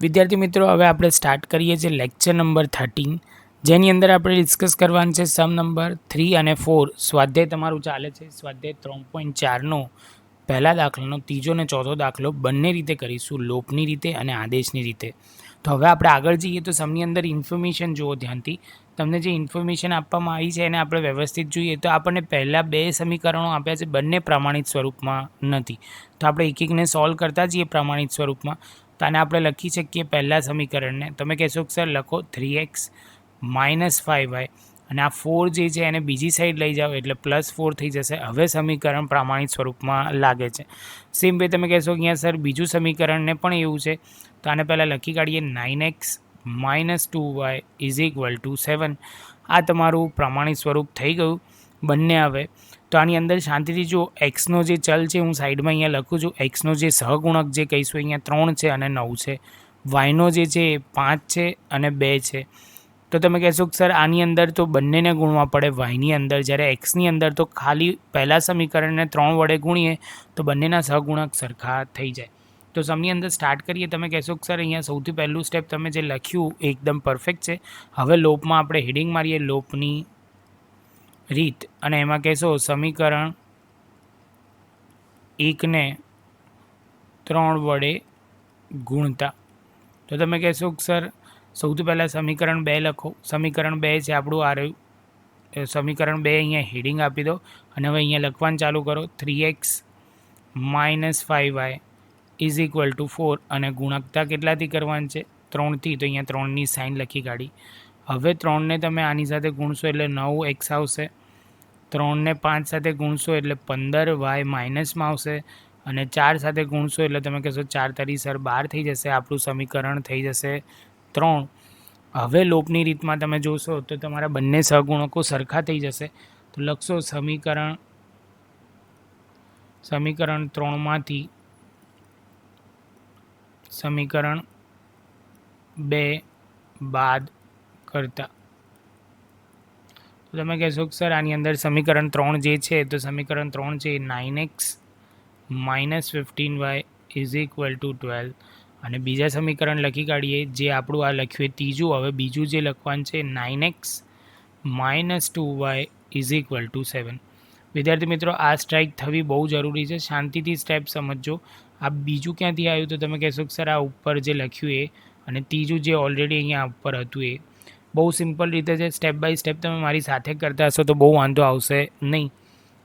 વિદ્યાર્થી મિત્રો, હવે આપણે સ્ટાર્ટ કરીએ છીએ લેક્ચર નંબર 13, જેની અંદર આપણે ડિસ્કસ કરવાનું છે સમ નંબર 3 અને 4. સ્વાધ્યાય તમારું ચાલે છે સ્વાધ્યાય 3.4નો પહેલા દાખલાનો ત્રીજો અને ચોથો દાખલો બંને રીતે કરીશું, લોપની રીતે અને આદેશની રીતે. તો હવે આપણે આગળ જઈએ તો સમની અંદર ઇન્ફોર્મેશન જુઓ ધ્યાનથી. તમને જે ઇન્ફોર્મેશન આપવામાં આવી છે એને આપણે વ્યવસ્થિત જોઈએ તો આપણને પહેલાં બે સમીકરણો આપ્યા છે, બંને પ્રમાણિત સ્વરૂપમાં નથી. તો આપણે એક એકને સોલ્વ કરતા જઈએ પ્રમાણિત સ્વરૂપમાં. તો આને આપણે લખી શકીએ પહેલાં સમીકરણને. તમે કહેશો કે સર લખો 3x - 5y અને આ 4 જે છે એને બીજી સાઈડ લઈ જાઓ એટલે +4 થઈ જશે. હવે સમીકરણ પ્રમાણિત સ્વરૂપમાં લાગે છે. સેમ વે તમે કહેશો કે અહીંયા સર બીજું સમીકરણને પણ એવું છે, તો આને પહેલાં લખી કાઢીએ 9x - 2y = 7. આ તમારું પ્રમાણિત સ્વરૂપ થઈ ગયું બંને. હવે તો આની અંદર શાંતિથી જો એક્સનો જે ચલ છે હું સાઈડમાં અહીંયા લખું છું. એક્સનો જે સહગુણક જે કહીશું અહીંયા 3 છે અને 9 છે. વાયનો જે છે 5 છે અને 2 છે. તો તમે કહેશો કે સર આની અંદર તો બંનેને ગુણવા પડે વાયની અંદર, જ્યારે એક્સની અંદર તો ખાલી પહેલાં સમીકરણને 3 વડે ગુણીએ તો બંનેના સહગુણક સરખા થઈ જાય. તો સમની અંદર સ્ટાર્ટ કરીએ. તમે કહેશો કે સર અહીંયા સૌથી પહેલું સ્ટેપ તમે જે લખ્યું એકદમ પરફેક્ટ છે. હવે લોપમાં આપણે હેડિંગ મારીએ લોપની રીત અને એમાં કહેશો સમીકરણ 1ને 3 વડે ગુણતા. તો તમે કહેશો કે સર સૌથી પહેલાં સમીકરણ 2 લખો. સમીકરણ 2 છે આપણું આ રહ્યું. સમીકરણ 2 અહીંયા હેડિંગ આપી દો અને હવે અહીંયા લખવાનું ચાલુ કરો. 3x - 5y = 4 અને ગુણકતા કેટલાથી કરવાનું છે? 3થી. તો અહીંયા 3ની સાઇન લખી કાઢી. હવે 3ને તમે આની સાથે ગુણશો એટલે 9x આવશે. 3ને 5 સાથે ગુણશો એટલે 15y માઇનસમાં આવશે અને 4 સાથે ગુણશો એટલે તમે કહેશો 4 × 12 થઈ જશે. આપણું સમીકરણ થઈ જશે 3. હવે લોપની રીતમાં તમે જોશો તો તમારા બંને સહગુણકો સરખા થઈ જશે. તો લખશો સમીકરણ 3માંથી સમીકરણ 2 બાદ કરતા. તો તમે કહેશો કે સર આની અંદર સમીકરણ 3 જે છે તો સમીકરણ 3 છે 9x - 15y = 12 અને બીજા સમીકરણ લખી કાઢીએ જે આપણું આ લખ્યું એ ત્રીજું. હવે બીજું જે લખવાનું છે 9x - 2y = 7. વિદ્યાર્થી મિત્રો, આ સ્ટ્રાઇક થવી બહુ જરૂરી છે. શાંતિથી સ્ટેપ સમજજો. આ બીજું ક્યાંથી આવ્યું તો તમે કહેશો કે સર આ ઉપર જે લખ્યું એ અને ત્રીજું જે ઓલરેડી અહીંયા ઉપર હતું એ. બહુ સિમ્પલ રીતે છે. સ્ટેપ બાય સ્ટેપ તમે મારી સાથે કરતા હશો તો બહુ વાંધો આવશે નહીં.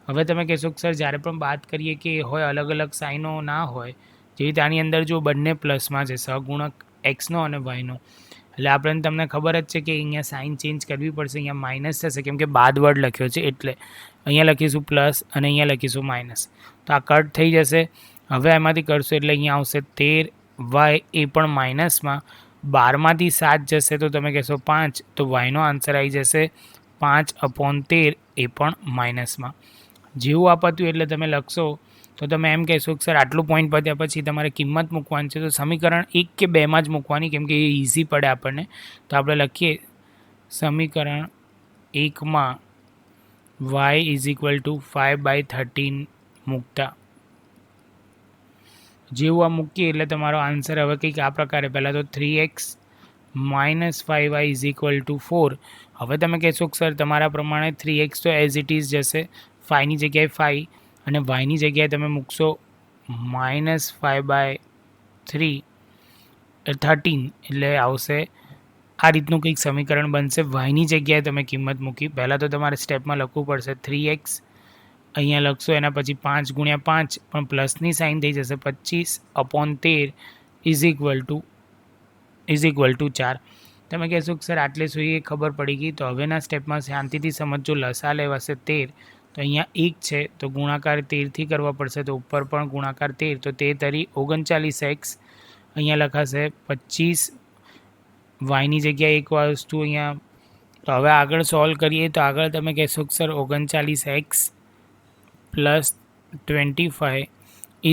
હવે તમે કહેશો કે સર જ્યારે પણ વાત કરીએ કે હોય અલગ અલગ સાઇનો ના હોય, જેવી રીતે આની અંદર જો બંને પ્લસમાં છે સહગુણક એક્સનો અને વાયનો, એટલે આપણને તમને ખબર જ છે કે અહીંયા સાઇન ચેન્જ કરવી પડશે. અહીંયા માઇનસ થશે કેમ કે બાદ વર્ડ લખ્યો છે એટલે. અહીંયા લખીશું પ્લસ અને અહીંયા લખીશું માઇનસ. તો આ કટ થઈ જશે. હવે એમાંથી કરશું એટલે અહીંયા આવશે 13y એ પણ માઇનસમાં. 12માંથી 7 જશે તો તમે કહેશો 5. તો વાયનો આન્સર આવી જશે 5/13 એ પણ માઇનસમાં. જેવું આપતું એટલે તમે લખશો તો તમે એમ કહેશો કે સર આટલું પોઈન્ટ પત્યા પછી તમારે કિંમત મૂકવાની છે તો સમીકરણ 1 કે 2માં જ મૂકવાની, કેમ કે એ ઇઝી પડે આપણને. તો આપણે લખીએ સમીકરણ 1માં y = 5/13 મૂકતા. જેવું આ મૂકીએ એટલે તમારો આન્સર હવે કંઈક આ પ્રકારે. પહેલાં તો 3x - 5y = 4. હવે તમે કહેશો કે સર તમારા પ્રમાણે 3x તો એઝ ઇટ ઇઝ જશે, 5ની જગ્યાએ 5 અને વાયની જગ્યાએ તમે મૂકશો -5/13 એટલે આવશે આ રીતનું કંઈક સમીકરણ બનશે. વાયની જગ્યાએ તમે કિંમત મૂકી. પહેલાં તો તમારે સ્ટેપમાં લખવું પડશે 3x અહીંયા લખશો એના પછી 5 × 5 પણ પ્લસની સાઇન થઈ જશે 25/13 = 4. તમે કહેશો કે સર આટલે સુધી ખબર પડી ગઈ. તો હવેના સ્ટેપમાં શાંતિથી સમજો. લસા લેવાશે 13 તો અહીંયા 1 છે તો ગુણાકાર 13થી કરવા પડશે. તો ઉપર પણ ગુણાકાર 13 તો 13 × 39x અહીંયા લખાશે 25. વાયની જગ્યાએ એક વસ્તુ અહીંયા. તો હવે આગળ સોલ્વ કરીએ તો આગળ તમે કહેશો કે સર 39x + 25 =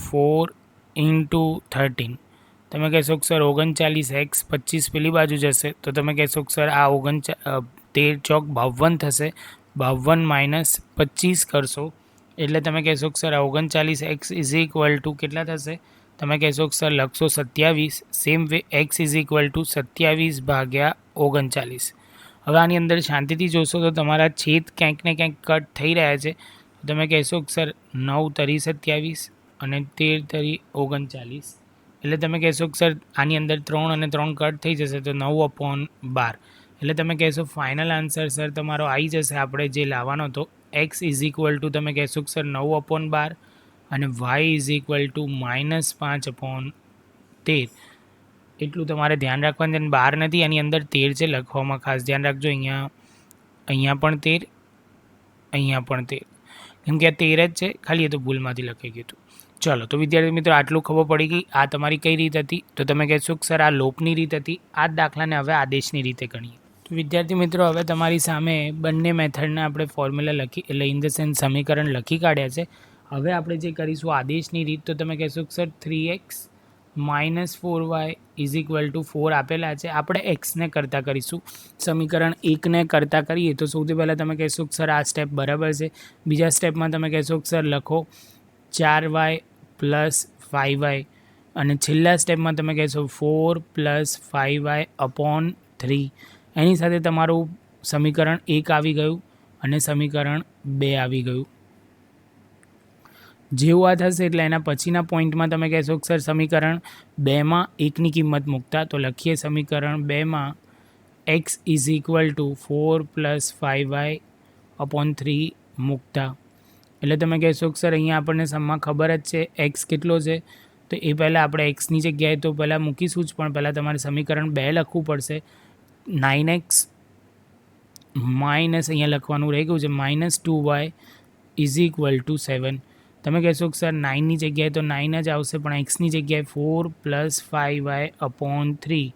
4 × 13. તમે કહેશો કે સર 39x 25 પેલી બાજુ જશે તો તમે કહેશો કે સર આ 13 ચોક 52 થશે. 52 - 25 કરશો એટલે તમે કહેશો કે સર આ 39x = કેટલા થશે? તમે કહેશો કે સર લખશો 27 same way x is equal to 27/39. હવે આની અંદર શાંતિથી જોશો તો તમારા છેદ ક્યાંક ને ક્યાંક કટ થઈ રહ્યા છે. તમે કહેશો કે સર 9 તરી 27 અને 13 તરી 39, એટલે તમે કહેશો કે સર આની અંદર 3 અને 3 કટ થઈ જશે તો 9/12. એટલે તમે કહેશો ફાઇનલ આન્સર સર તમારો આવી જશે આપણે જે લાવવાનો હતો x ઇઝ ઇક્વલ ટુ તમે કહેશો કે સર 9/12 અને y ઇઝ ઇક્વલ ટુ -5/13. એટલું તમારે ધ્યાન રાખવાનું છે. 12 નથી, એની અંદર 13 છે લખવામાં, ખાસ ધ્યાન રાખજો. અહીંયા પણ 13, અહીંયા પણ 13, કેમ કે આ 13 જ છે, ખાલી એ તો ભૂલમાંથી લખાઈ ગયું હતું. ચલો તો વિદ્યાર્થી મિત્રો આટલું ખબર પડી ગઈ. આ તમારી કઈ રીત હતી? તો તમે કહેશો કે સર આ લોપની રીત હતી. આ જ દાખલાને હવે આદેશની રીતે ગણીએ. તો વિદ્યાર્થી મિત્રો હવે તમારી સામે બંને મેથડના આપણે ફોર્મ્યુલા લખી એટલે ઇન ધ સેન્સ સમીકરણ લખી કાઢ્યા છે. હવે આપણે જે કરીશું આદેશની રીત, તો તમે કહેશો કે sir 3x - 4y is equal two 4 આપેલા છે. આપણે એક્સને કરતાં કરીશું, સમીકરણ 1ને કરતાં કરીએ તો સૌથી પહેલાં તમે કહેશો કે સર આ સ્ટેપ બરાબર છે. બીજા સ્ટેપમાં તમે કહેશો કે સર લખો 4y + 5y અને છેલ્લા સ્ટેપમાં તમે કહેશો 4 + 5y/3. એની સાથે તમારું સમીકરણ 1 આવી ગયું અને સમીકરણ 2 આવી ગયું. જેવું આ થશે એટલે એના પછીના પોઈન્ટમાં તમે કહેશો કે સર સમીકરણ 2માં 1ની કિંમત મૂકતા, તો લખીએ સમીકરણ 2માં x is equal two 4 + 5y/3 મૂકતા. એટલે તમે કહેશો કે સર અહીંયા આપણને સમમાં ખબર જ છે એક્સ કેટલો છે, તો એ પહેલાં આપણે એક્સની જગ્યાએ તો પહેલાં મૂકીશું જ, પણ પહેલાં તમારે સમીકરણ 2 લખવું પડશે. 9x માઇનસ અહીંયા લખવાનું રહી ગયું છે -2y ઇઝ ઇક્વલ ટુ 7. તમે કહેશો કે સર 9ની જગ્યાએ તો 9 જ આવશે, પણ એક્સની જગ્યાએ 4 + 5y/3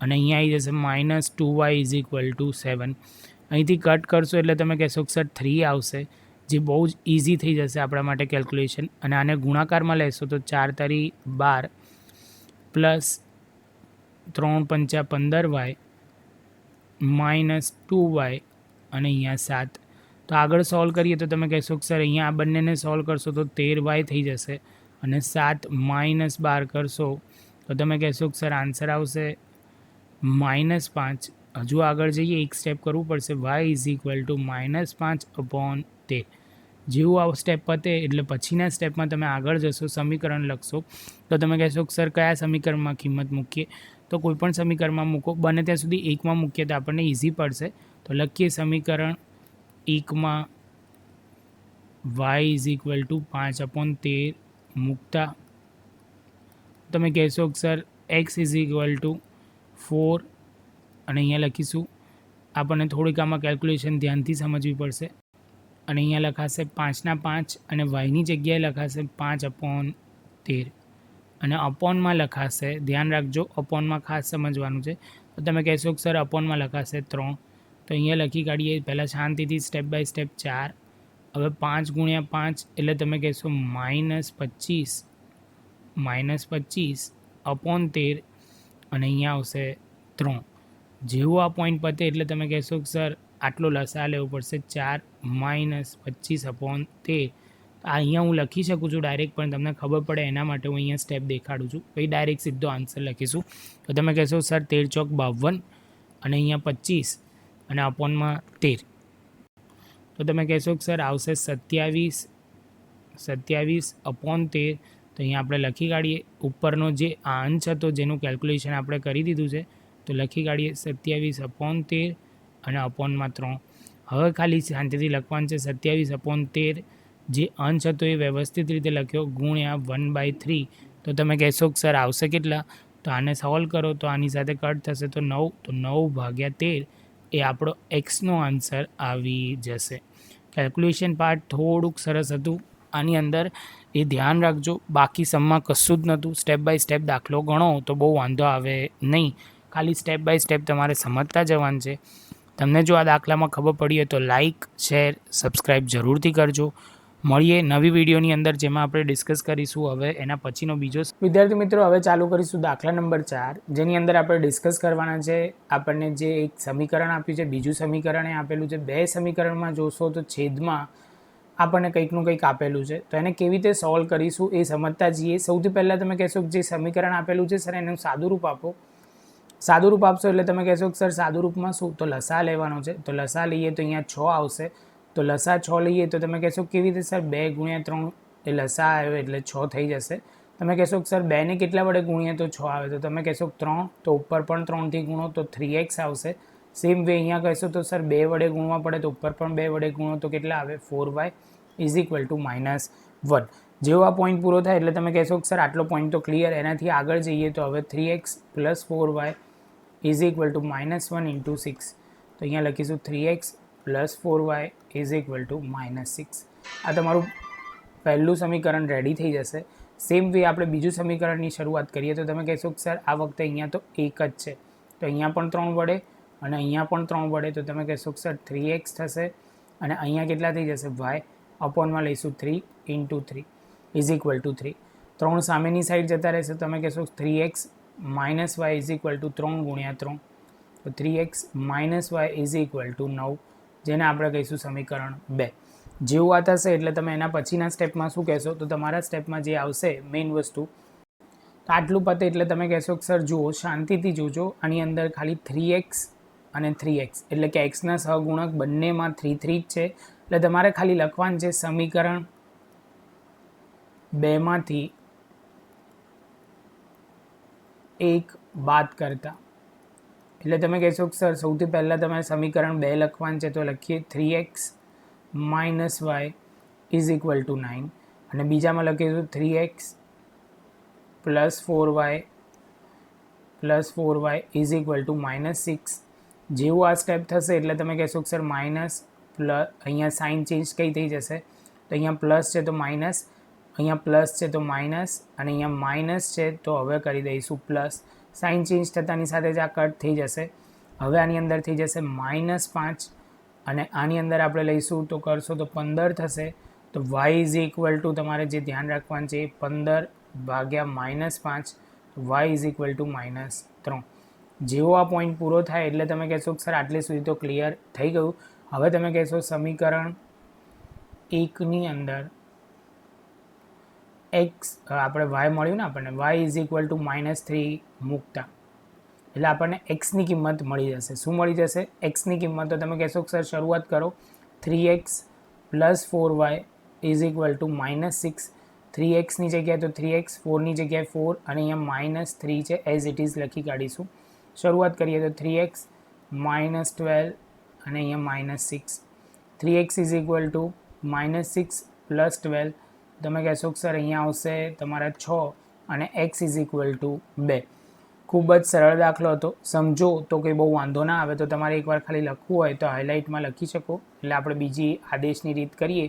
અને અહીંયા આવી જશે -2y ઇઝ ઇક્વલ ટુ 7. અહીંથી કટ કરશો એટલે તમે કહેશો કે સર 3 આવશે, જે બહુ જ ઇઝી થઈ જશે આપણા માટે કેલ્ક્યુલેશન. અને આને ગુણાકારમાં લેશો તો 4 તરી 12 પ્લસ 3 × 5 = 15y -2y અને અહીંયા 7. તો આગળ સોલ્વ કરીએ તો તમે કહેશો કે સર અહીંયા આ બંનેને સોલ્વ કરશો તો 13y થઈ જશે અને 7 - 12 કરશો તો તમે કહેશો કે સર આન્સર આવશે -5. હજુ આગળ જઈએ, એક સ્ટેપ કરવું પડશે, y ઇઝ ઇક્વલ ટુ -5/13. જેવું આ સ્ટેપ પતે એટલે પછીના સ્ટેપમાં તમે આગળ જશો, સમીકરણ લખશો, તો તમે કહેશો કે સર કયા સમીકરણમાં કિંમત મૂકીએ? તો કોઈ પણ સમીકરણમાં મૂકો, બને ત્યાં સુધી એકમાં મૂકીએ તો આપણને ઇઝી પડશે. તો લખીએ સમીકરણ 1માં y ઇઝ ઇક્વલ ટુ 5/13 મૂકતા તમે કહેશો કે sir x is equal two 4 અને અહીંયા લખીશું. આપણને થોડીક આમાં કેલ્ક્યુલેશન ધ્યાનથી સમજવી પડશે. અને અહીંયા લખાશે 5ના 5 અને yની જગ્યાએ લખાશે 5/13 અને અપોનમાં લખાશે, ધ્યાન રાખજો અપોનમાં ખાસ સમજવાનું છે. તો તમે કહેશો કે સર અપોનમાં લખાશે 3, તો અહીંયા લખી કાઢીએ. પહેલાં શાંતિથી સ્ટેપ બાય સ્ટેપ 4. હવે 5 × 5 એટલે તમે કહેશો -25/13 અને અહીંયા આવશે 3. જેવું આ પોઈન્ટ પતે એટલે તમે કહેશો કે સર આટલો લસા લેવો પડશે, 4 - 25/13. અહીંયા હું લખી શકું છું ડાયરેક્ટ, પણ તમને ખબર પડે એના માટે હું અહીંયા સ્ટેપ દેખાડું છું. પછી ડાયરેક્ટ સીધો આન્સર લખીશું. તો તમે કહેશો સર 13 × 4 = 52 અને અહીંયા 25 અને અપોનમાં 13. તો તમે કહેશો કે સર આવશે 27/13. તો અહીંયા આપણે લખી કાઢીએ. ઉપરનો જે આ અંશ હતો જેનું કેલ્ક્યુલેશન આપણે કરી દીધું છે, તો લખી કાઢીએ 27/13 અને અપોનમાં 3. હવે ખાલી શાંતિથી લખવાનું છે 27/13, જે અંશ હતો એ વ્યવસ્થિત રીતે લખ્યો, ગુણ્યા 1/3. તો તમે કહેશો કે સર આવશે કેટલા? તો આને સોલ્વ કરો તો આની સાથે કટ થશે તો 9, તો 9/13 એ આપણો એક્સનો આન્સર આવી જશે. કેલ્ક્યુલેશન પાર્ટ થોડુંક સરસ હતું આની અંદર, એ ધ્યાન રાખજો. બાકી સમમાં કશું જ નહોતું. સ્ટેપ બાય સ્ટેપ દાખલો ગણો તો બહુ વાંધો આવે નહીં. ખાલી સ્ટેપ બાય સ્ટેપ તમારે સમજતા જવાનું છે. તમને જો આ દાખલામાં ખબર પડી હોય તો લાઇક, શેર, સબસ્ક્રાઈબ જરૂરથી કરજો. મળીએ નવી વિડીયોની અંદર જેમાં આપણે ડિસ્કસ કરીશું હવે એના પછીનો બીજો. વિદ્યાર્થી મિત્રો હવે ચાલુ કરીશું દાખલા નંબર 4, જેની અંદર આપણે ડિસ્કસ કરવાના છે. આપણને જે એક સમીકરણ આપ્યું છે, બીજું સમીકરણ એ આપેલું છે. બે સમીકરણમાં જોશો તો છેદમાં આપણને કંઈકનું કંઈક આપેલું છે. તો એને કેવી રીતે સોલ્વ કરીશું એ સમજતા જઈએ. સૌથી પહેલાં તમે કહેશો કે જે સમીકરણ આપેલું છે સર એનું સાદું રૂપ આપો. સાદું રૂપ આપશો એટલે તમે કહેશો કે સર સાદું રૂપમાં શું, તો લસા લેવાનો છે. તો લસા લઈએ તો અહીંયા 6 આવશે. તો લસા 6 લઈએ તો તમે કહેશો કેવી રીતે સર 2 ગુણ્યા 3 એ લસા આવ્યો એટલે 6 થઈ જશે. તમે કહેશો કે સર 2ને કેટલા વડે ગુણીએ તો 6 આવે. તો તમે કહેશો 3, તો ઉપર પણ 3થી ગુણો તો 3x આવશે. સેમ વે અહીંયા કહેશો તો સર 2 વડે ગુણવા પડે તો ઉપર પણ 2 વડે ગુણો તો કેટલા આવે, 4y ઇઝ ઇક્વલ ટુ -1. જેવો આ પોઈન્ટ પૂરો થાય એટલે તમે કહેશો કે સર આટલો પોઈન્ટ તો ક્લિયર. એનાથી આગળ જઈએ તો હવે 3x + 4y is equal two -1 into 6. તો અહીંયા લખીશું 3x + 4y is equal two -6. આ તમારું પહેલું સમીકરણ રેડી થઈ જશે. સેમ વે આપણે બીજું સમીકરણની શરૂઆત કરીએ તો તમે કહેશો કે સર આ વખતે અહીંયા તો એક જ છે. તો અહીંયા પણ 3 વડે અને અહીંયા પણ 3 વડે. તો તમે કહેશો કે સર 3x થશે અને અહીંયા કેટલા થઈ જશે, y અપોનમાં લઈશું 3 ઇન્ટુ 3 ઇઝ ઇક્વલ ટુ 3. 3 સામેની સાઈડ જતા રહેશે. તમે કહેશો 3x - y is equal two 3 ગુણ્યા 3. તો 3x - y is equal two 9, જેને આપણે કહીશું સમીકરણ 2. જેવું આ થશે એટલે તમે એના પછીના સ્ટેપમાં શું કહેશો, તો તમારા સ્ટેપમાં જે આવશે મેઇન વસ્તુ, તો આટલું પતે એટલે તમે કહેશો કે સર જુઓ શાંતિથી જોજો, આની અંદર ખાલી 3x અને 3x એટલે કે xના સહગુણક બંનેમાં 3 3 જ છે. એટલે તમારે ખાલી લખવાનું છે સમીકરણ 2માંથી 1 બાદ કરતા. એટલે તમે કહેશો કે સર સૌથી પહેલાં તમારે સમીકરણ 2 લખવાનું છે. તો લખીએ 3x - y is equal two 9 અને બીજામાં લખીશું 3x + 4y is equal two -6. જેવું આ સ્ટેપ થશે એટલે તમે કહેશો કે સર માઇનસ પ્લસ, અહીંયા સાઇન ચેન્જ કઈ થઈ જશે, તો અહીંયા પ્લસ છે તો માઇનસ, અહીંયા પ્લસ છે તો માઇનસ અને અહીંયા માઇનસ છે તો હવે કરી દઈશું પ્લસ. સાઇન ચેન્જ થતાની સાથે જ આ કટ થઈ જશે. હવે આની અંદર થઈ જશે -5 અને આની અંદર આપણે લઈશું તો કરશો તો 15 થશે. તો y ઇઝ ઇક્વલ ટુ તમારે જે ધ્યાન રાખવાનું છે 15 ભાગ્યા -5, y ઇઝ ઇક્વલ ટુ -3. જેવો આ પોઈન્ટ પૂરો થાય એટલે તમે કહેશો કે સર આટલે સુધી તો ક્લિયર થઈ ગયું. હવે તમે કહેશો સમીકરણ 1ની અંદર x આપણે y મળ્યું ને, આપણને y ઇઝ ઇક્વલ ટુ -3 મૂકતા એટલે આપણને xની કિંમત મળી જશે. શું મળી જશે? xની કિંમત. તો તમે કહેશો કે સર શરૂઆત કરો 3x + 4y is equal two -6. 3xની જગ્યાએ તો 3x, 4ની જગ્યાએ 4 અને અહીંયા -3 છે એઝ ઇટ ઇઝ લખી કાઢીશું. શરૂઆત કરીએ તો 3x -12 અને અહીંયા -6. 3x is equal two -6 + 12. તમે કહેશો કે સર અહીંયા આવશે તમારા 6 અને x ઇઝ ઇક્વલ ટુ 2. ખૂબ જ સરળ દાખલો હતો. સમજો તો કંઈ બહુ વાંધો ના આવે. તો તમારે એકવાર ખાલી લખવું હોય તો હાઇલાઇટમાં લખી શકો. એટલે આપણે બીજી આદેશની રીત કરીએ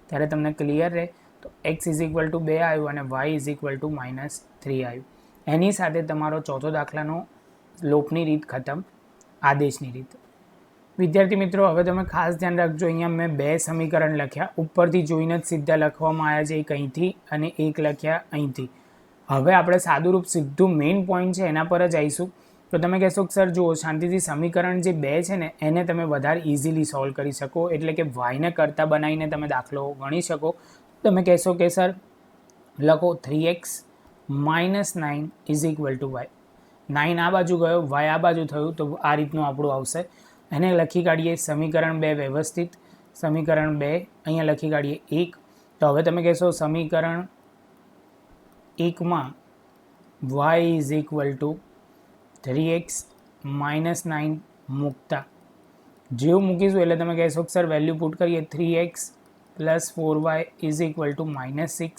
ત્યારે તમને ક્લિયર રહે. તો x ઇઝ ઇક્વલ ટુ 2 આવ્યું અને y ઇઝ ઇક્વલ ટુ -3 આવ્યું. એની સાથે તમારો ચોથો દાખલાનો લોપની રીત ખતમ, આદેશની રીત. વિદ્યાર્થી મિત્રો હવે તમે ખાસ ધ્યાન રાખજો, અહીંયા મેં 2 સમીકરણ લખ્યા, ઉપરથી જોઈને જ સીધા લખવામાં આવ્યા છે, એક અહીંથી અને એક લખ્યા અહીંથી. હવે આપણે સાદુરૂપ સીધું મેઇન પોઈન્ટ છે એના પર જ આવીશું. તો તમે કહેશો કે સર જુઓ શાંતિથી સમીકરણ જે 2 છે ને એને તમે વધારે ઇઝીલી સોલ્વ કરી શકો, એટલે કે વાયને કરતા બનાવીને તમે દાખલો ગણી શકો. તમે કહેશો કે સર લખો 3x - 9 is equal two y. 9 આ બાજુ ગયો, y આ બાજુ થયું, તો આ રીતનું આપણું આવશે. એને લખી કાઢીએ સમીકરણ 2 વ્યવસ્થિત. સમીકરણ 2 અહીંયા લખી કાઢીએ 1. તો હવે તમે કહેશો સમીકરણ 1માં y is equal two 3x - 9 મૂકતા. જેવું મૂકીશું એટલે તમે કહેશો કે સર વેલ્યુ પુટ કરીએ 3x + 4y is equal two -6.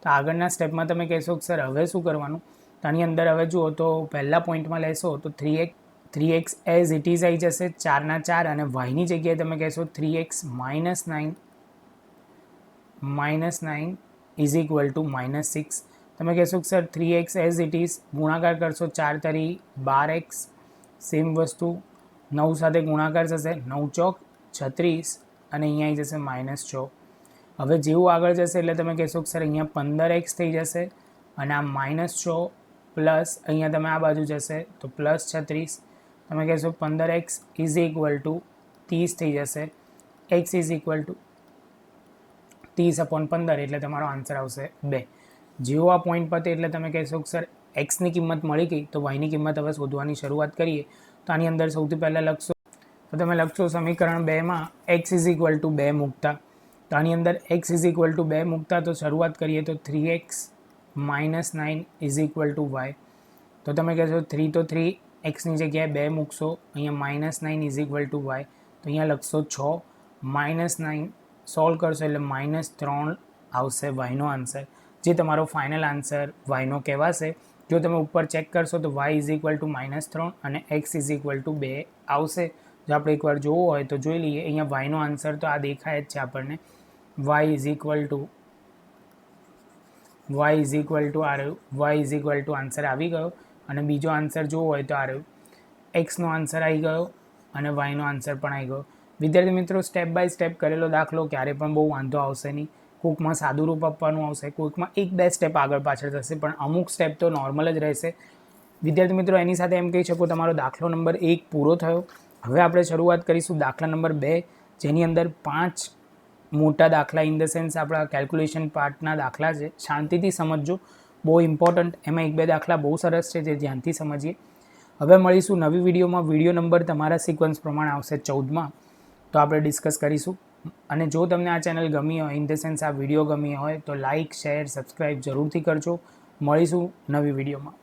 તો આગળના સ્ટેપમાં તમે કહેશો કે સર હવે શું કરવાનું. તો આની અંદર હવે જુઓ તો પહેલા પોઈન્ટમાં લેશો તો 3x એઝ ઇટ ઇઝ આવી જશે, 4 ના 4 અને yની જગ્યાએ તમે કહેશો 3x - 9 ઇઝ ઇક્વલ ટુ -6. તમે કહેશો કે sir 3x as it is ગુણાકાર કરશો 4 તરી 12x, સેમ વસ્તુ 9 સાથે ગુણાકાર થશે, 9 ચોક 36 અને અહીંયા આવી જશે -6. હવે જેવું આગળ જશે એટલે તમે કહેશો કે સર અહીંયા 15x થઈ જશે અને આ -6 પ્લસ અહીંયા તમે આ બાજુ જશે તો +36. તમે કહેશો 15x ઇઝ ઇક્વલ ટુ 30 થઈ જશે. x ઇઝ ઇક્વલ ટુ 30/15 એટલે તમારો આન્સર આવશે 2. જેવો આ પોઈન્ટ પતે એટલે તમે કહેશો કે સર એક્સની કિંમત મળી ગઈ તો વાયની કિંમત હવે શોધવાની શરૂઆત કરીએ. તો આની અંદર સૌથી પહેલાં લખશો તો તમે લખશો સમીકરણ 2માં x = 2 મૂકતા. તો આની અંદર x = 2 મૂકતા તો શરૂઆત કરીએ તો 3x - 9 = y. તો તમે કહેશો 3 તો 3 એક્સની જગ્યાએ 2 મૂકશો, અહીંયા -9 = y. તો અહીંયા લખશો 6 -9 સોલ્વ કરશો એટલે -3 આવશે વાયનો આન્સર, જે તમારો ફાઇનલ આન્સર વાયનો કહેવાશે. જો તમે ઉપર ચેક કરશો તો y = -3 અને x = 2 આવશે. જો આપણે એકવાર જોવું હોય તો જોઈ લઈએ. અહીંયા વાયનો આન્સર તો આ દેખાય જ છે આપણને, y = આન્સર આવી ગયો. અને બીજો આન્સર જોવો હોય તો આ રહ્યું, એક્સનો આન્સર આવી ગયો અને વાયનો આન્સર પણ આવી ગયો. વિદ્યાર્થી મિત્રો, સ્ટેપ બાય સ્ટેપ કરેલો દાખલો ક્યારે પણ બહુ વાંધો આવશે નહીં. કોઈકમાં સાદું રૂપ આપવાનું આવશે, કોઈકમાં 1-2 સ્ટેપ આગળ પાછળ થશે, પણ અમુક સ્ટેપ તો નોર્મલ જ રહેશે. વિદ્યાર્થી મિત્રો, એની સાથે એમ કહી શકો તમારો દાખલો નંબર 1 પૂરો થયો. હવે આપણે શરૂઆત કરીશું દાખલા નંબર 2, જેની અંદર 5 મોટા દાખલા ઇન ધ સેન્સ આપણા કેલ્ક્યુલેશન પાર્ટના દાખલા છે. શાંતિથી સમજજો, બહુ ઇમ્પોર્ટન્ટ. એમાં 1-2 દાખલા બહુ સરસ છે, જે ધ્યાનથી સમજીએ. હવે મળીશું નવી વિડીયોમાં. વિડીયો નંબર તમારા સિક્વન્સ પ્રમાણે આવશે 14માં, તો આપણે ડિસ્કસ કરીશું. અને જો તમને આ ચેનલ ગમી હોય, ઇન ધ સેન્સ આ વિડીયો ગમી હોય, તો લાઇક, શેર, સબસ્ક્રાઈબ જરૂરથી કરજો. મળીશું નવી વિડીયોમાં.